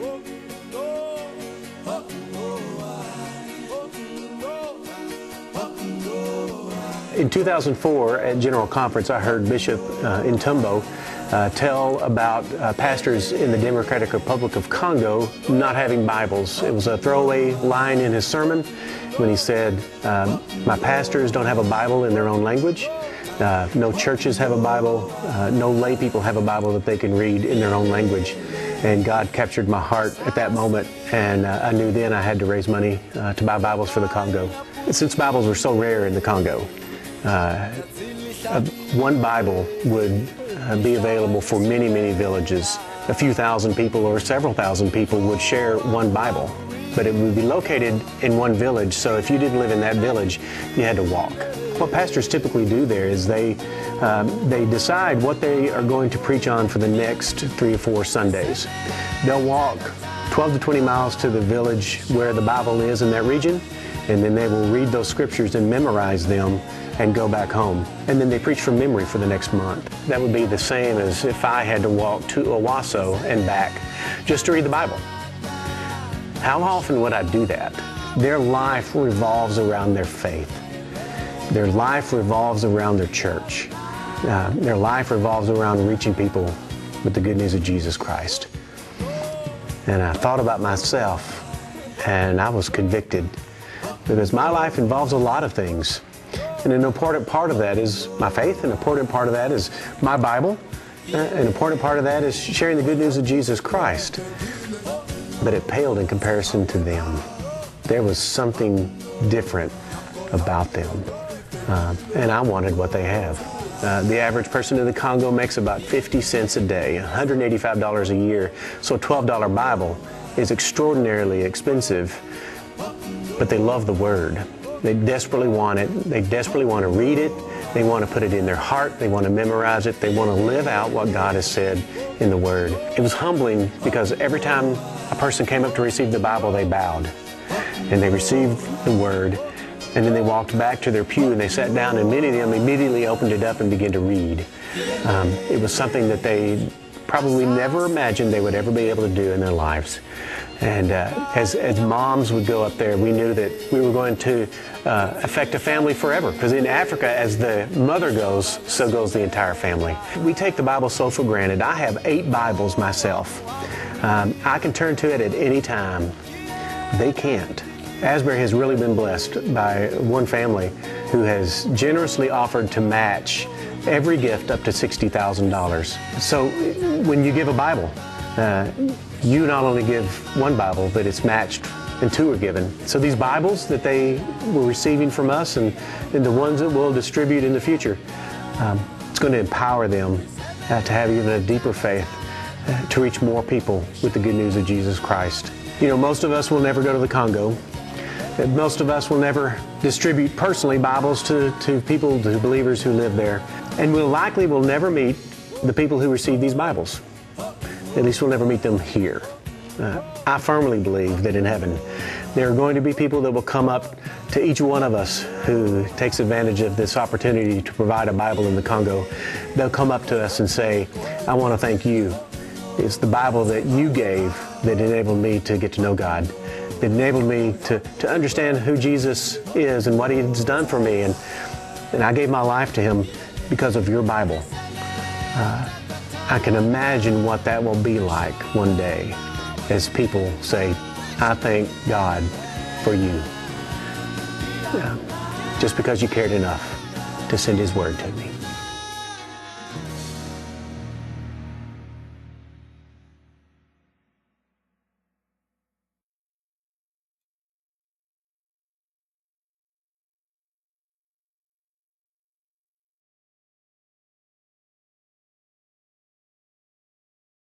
In 2004, at General Conference, I heard Bishop Ntumbo tell about pastors in the Democratic Republic of Congo not having Bibles. It was a throwaway line in his sermon when he said, my pastors don't have a Bible in their own language. No churches have a Bible. No lay people have a Bible that they can read in their own language. And God captured my heart at that moment, and I knew then I had to raise money to buy Bibles for the Congo. Since Bibles were so rare in the Congo, one Bible would be available for many, many villages. A few thousand people or several thousand people would share one Bible, but it would be located in one village, so if you didn't live in that village, you had to walk. What pastors typically do there is they decide what they are going to preach on for the next 3 or 4 Sundays. They'll walk 12 to 20 miles to the village where the Bible is in that region, and then they will read those scriptures and memorize them and go back home. And then they preach from memory for the next month. That would be the same as if I had to walk to Owasso and back just to read the Bible. How often would I do that? Their life revolves around their faith. Their life revolves around their church. Their life revolves around reaching people with the good news of Jesus Christ. And I thought about myself, and I was convicted, because my life involves a lot of things. And an important part of that is my faith, an important part of that is my Bible, an important part of that is sharing the good news of Jesus Christ. But it paled in comparison to them. There was something different about them. And I wanted what they have. The average person in the Congo makes about 50 cents a day, $185 a year. So a $12 Bible is extraordinarily expensive, but they love the Word. They desperately want it. They desperately want to read it. They want to put it in their heart. They want to memorize it. They want to live out what God has said in the Word. It was humbling because every time a person came up to receive the Bible, they bowed and they received the Word. And then they walked back to their pew and they sat down, and many of them immediately opened it up and began to read. It was something that they probably never imagined they would ever be able to do in their lives. And as moms would go up there, we knew that we were going to affect a family forever. Because in Africa, as the mother goes, so goes the entire family. We take the Bible so for granted. I have 8 Bibles myself. I can turn to it at any time. They can't. Asbury has really been blessed by one family who has generously offered to match every gift up to $60,000. So when you give a Bible, you not only give one Bible, but it's matched and 2 are given. So these Bibles that they were receiving from us and the ones that we'll distribute in the future, it's going to empower them to have even a deeper faith, to reach more people with the good news of Jesus Christ. You know, most of us will never go to the Congo. Most of us will never distribute personally Bibles to people, to believers who live there. And we'll likely will never meet the people who receive these Bibles. At least we'll never meet them here. I firmly believe that in heaven there are going to be people that will come up to each one of us who takes advantage of this opportunity to provide a Bible in the Congo. They'll come up to us and say, I want to thank you. It's the Bible that you gave that enabled me to get to know God, that enabled me to understand who Jesus is and what He's done for me. And I gave my life to Him because of your Bible. I can imagine what that will be like one day as people say, I thank God for you. Just because you cared enough to send His Word to me.